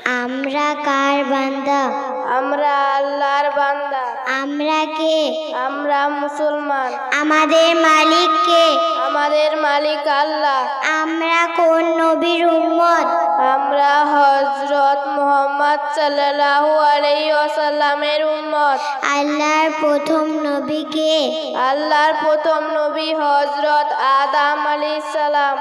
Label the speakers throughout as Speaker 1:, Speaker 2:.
Speaker 1: আমরা কার বান্দা?
Speaker 2: আমরা আল্লাহর বান্দা।
Speaker 1: আমরা কে?
Speaker 2: আমরা মুসলমান।
Speaker 1: আমাদের মালিক কে?
Speaker 2: আমাদের মালিক আল্লাহ।
Speaker 1: আমরা কোন নবীর উম্মত?
Speaker 2: আমরা হযরত মুহাম্মদ সাল্লাল্লাহু আলাইহি ওয়াসাল্লামের উম্মত।
Speaker 1: আল্লাহর প্রথম নবী কে?
Speaker 2: আল্লাহর প্রথম নবী হযরত আদম আলাইহিস সালাম।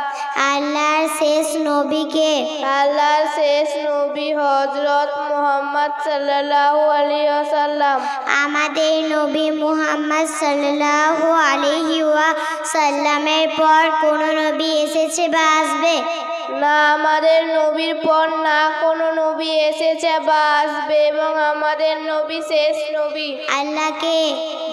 Speaker 1: আল্লাহর শেষ নবী কে?
Speaker 2: আল্লাহর শেষ নবী হযরত মুহাম্মদ সাল্লাল্লাহু আলাইহি ওয়াসাল্লাম।
Speaker 1: আমাদের নবী মুহাম্মদ সাল্লাল্লাহু আলাইহি ওয়াসাল্লামের পর কোন নবী এসেছে বা আসবে?
Speaker 2: না, আমাদের নবীর পর না কোনো নবী এসেছে বা আসবে, এবং আমাদের নবী শেষ নবী।
Speaker 1: আল্লাহকে,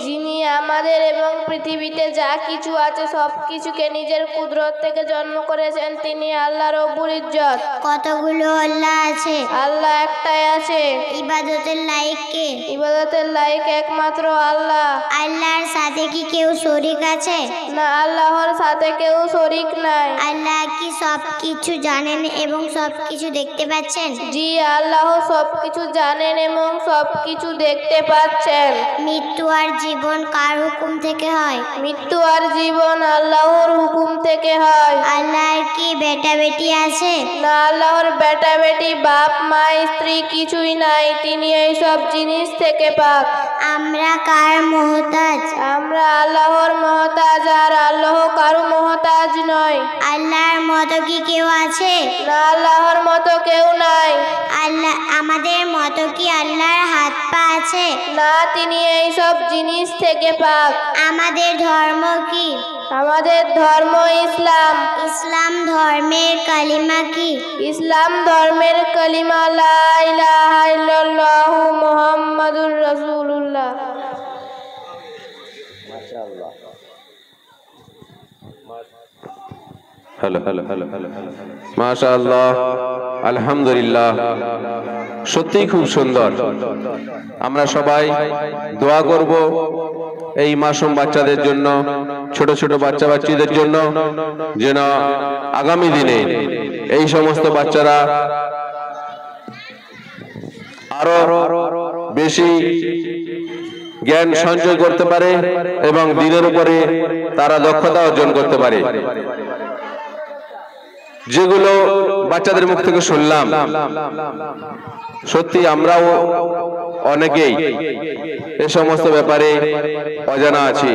Speaker 2: যিনি আমাদের এবং পৃথিবীতে যা কিছু আছে সব কিছুকে নিজের কুদরত থেকে জন্ম করেছেন, তিনি আল্লাহ রব্বুল ইজ্জত।
Speaker 1: কতগুলো আল্লাহ আছে?
Speaker 2: আল্লাহ একটাই আছে।
Speaker 1: ইবাদতের লায়েক কে?
Speaker 2: ইবাদতের লায়েক একমাত্র আল্লাহ।
Speaker 1: আল্লাহর সাথে কি কেউ শরীক আছে?
Speaker 2: না, আল্লাহর সাথে কেউ শরীক নাই।
Speaker 1: আল্লাহ কি সব কিছু জানেন এবং সব কিছু দেখতে পাচ্ছেন?
Speaker 2: জি, আল্লাহ সব কিছু জানেন এবং সব কিছু দেখতে পাচ্ছেন।
Speaker 1: মৃত্যু আর জীবন কার হুকুম থেকে হয়?
Speaker 2: মৃত্যু আর জীবন আল্লাহর হুকুম থেকে হয়।
Speaker 1: আল্লাহর কি বেটা বেটি আছে?
Speaker 2: না, আল্লাহর বেটা বেটি, বাপ মা স্ত্রী কিছুই নাই। তিনি এই সব জিনিস থেকে পাক।
Speaker 1: আমরা কার মুহতাজ?
Speaker 2: আমরা আল্লাহর মুহতাজ, আর আল্লাহ কারো মুহতাজ নয়।
Speaker 1: আল্লাহর মতো কি কেউ আছে?
Speaker 2: না, আল্লাহর মতো কেউ নাই।
Speaker 1: আল্লাহ আমাদের মতো কি আল্লাহর হাত পা আছে?
Speaker 2: না, তিনি এই সব জিনিস থেকে পাক।
Speaker 1: আমাদের ধর্ম কি?
Speaker 2: আমাদের ধর্ম ইসলাম।
Speaker 1: ইসলাম ধর্মের কালিমা কি?
Speaker 2: ইসলাম ধর্মের কালিমা লা ইলাহা ইল্লাল্লাহু মুহাম্মাদুর রাসূলুল্লাহ। মাশাআল্লাহ।
Speaker 3: মাশাআল্লাহ, আলহামদুলিল্লাহ, সত্যিই খুব সুন্দর। আমরা সবাই দোয়া করব এই মাসুম বাচ্চাদের জন্য, ছোট ছোট বাচ্চা বাচ্চাদের জন্য, যেন আগামী দিনে এই সমস্ত বাচ্চারা আরো বেশি জ্ঞান সঞ্চয় করতে পারে এবং দিনের উপরে তারা দক্ষতা অর্জন করতে পারে। যেগুলো বাচ্চাদের মুখ থেকে শুনলাম, সত্যি আমরাও অনেকেই এ সমস্ত ব্যাপারে অজানা আছি।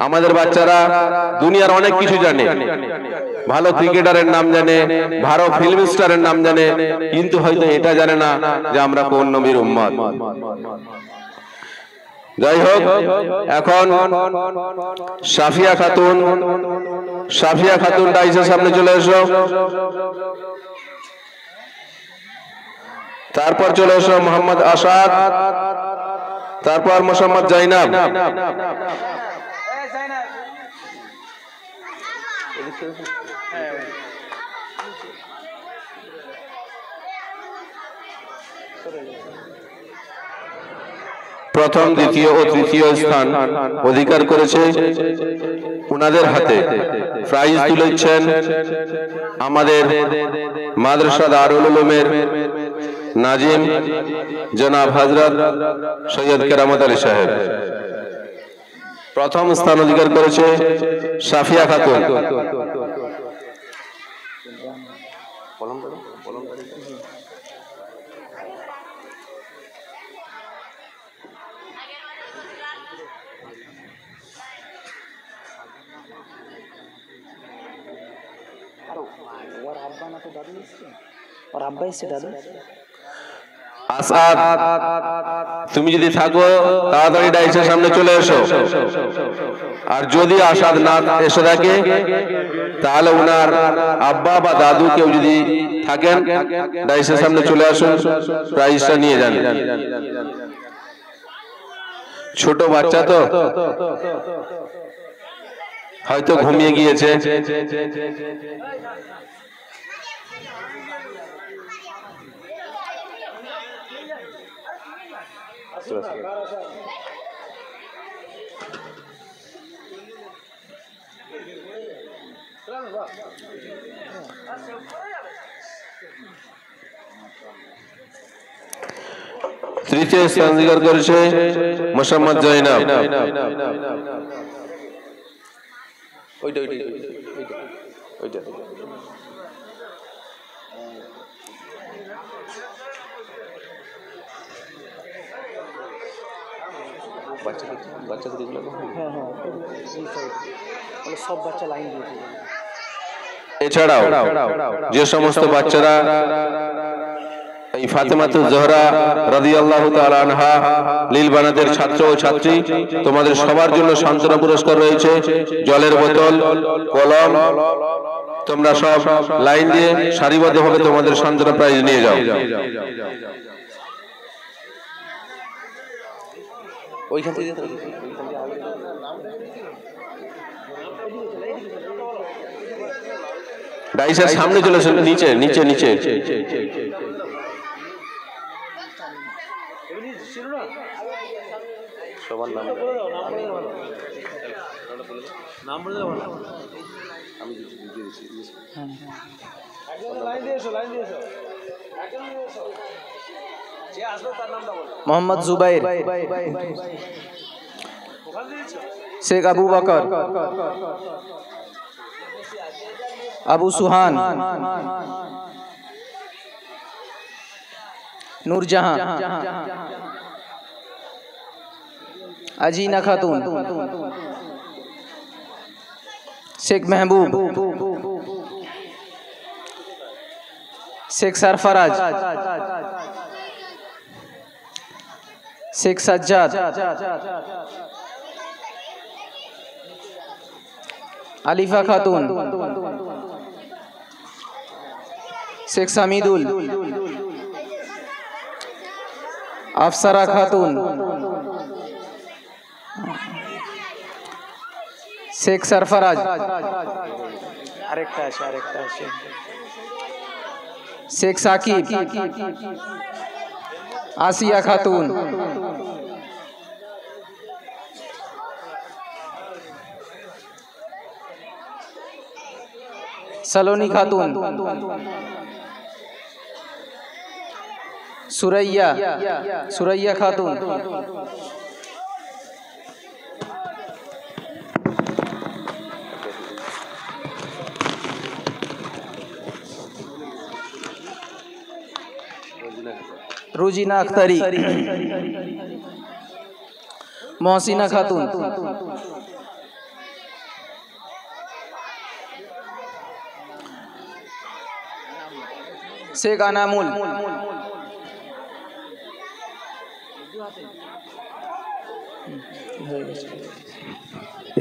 Speaker 3: আমাদের বাচ্চারা দুনিয়ার অনেক কিছু জানে, ভালো ক্রিকেটারের নাম জানে, ভালো ফিল্ম স্টারের নাম জানে, কিন্তু হয়তো এটা জানে না যে আমরা কোন নবীর উম্মত। যাই হোক, এখন সাফিয়া খাতুন ডাইসের সামনে চলে এসো। তারপর চলে এসো মোহাম্মদ আসাদ, তারপর মোহাম্মদ জাইনাব। প্রথম, দ্বিতীয় ও তৃতীয় স্থান অধিকার করেছে। ওনাদের হাতে প্রাইজ তুলেছেন আমাদের মাদ্রাসা দারুল উলুমের নাজিম জনাব হযরত সৈয়দ কেরামত আলী সাহেব। প্রথম স্থান অধিকার করেছে সাফিয়া খাতুন। আসাদ, তুমি যদি থাকো তাড়াতাড়ি ডাইসের সামনে চলে এসো। আর যদি আসাদ না এসে থাকে, তাহলে উনার আব্বা বা দাদু কেউ যদি থাকেন, ডাইসের সামনে চলে আসুন, প্রাইজটা নিয়ে যান। ছোট বাচ্চা তো হয়তো ঘুমিয়ে গিয়েছে। তৃতীয় স্থান অধিকার করেছে মোসাম্মদ জয়নাব। এছাড়াও যে সমস্ত বাচ্চারা এই ফাতেমাতুজ জোহরা রাদিয়াল্লাহু তাআলা আনহা লীল বানাতের ছাত্র ও ছাত্রী, তোমাদের সবার জন্য সান্ত্বনা পুরস্কার রয়েছে, জলের বোতল, কলম। তোমরা সব লাইন দিয়ে সারিবদ্ধভাবে তোমাদের সান্ত্বনা প্রাইজ নিয়ে যাও। ওইখান থেকে ডাইসের সামনে চলে আসুন, নিচে নিচে নিচে। সবার নাম
Speaker 4: মোহাম্মদ জুবাইর, শেখ আবু বকর, আবু সুহান, নূরজাহান, আজিনা খাতুন, শেখ মেহবুব, শেখ সরফরাজ, শেখ সাজ্জাদ, আলিফা খাতুন, শেখ সামিদুল, আফসারা খাতুন, শেখ সরফরাজ, আরেকটা আছে শেখ সাকিব, আসিয়া খাতুন, सलोनी खातून, सुरैया खातून, रोजीना अख्तरी, मोहसिना खातून, शेख अनामुल,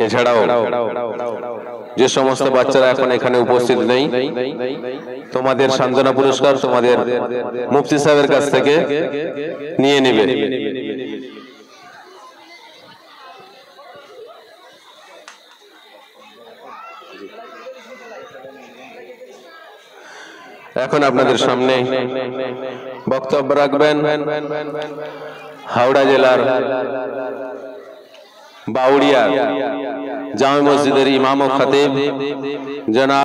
Speaker 3: এছাড়াও যে সমস্ত বাচ্চারা এখন এখানে উপস্থিত নেই, তোমাদের সান্ত্বনা পুরস্কার তোমাদের মুফতি সাহেবের কাছ থেকে নিয়ে নেবে। এখন আপনাদের সামনে বক্তব্য রাখবেন হাওড়া জেলার বাউড়িয়া জামে মসজিদের ইমাম ও খতিব জনাব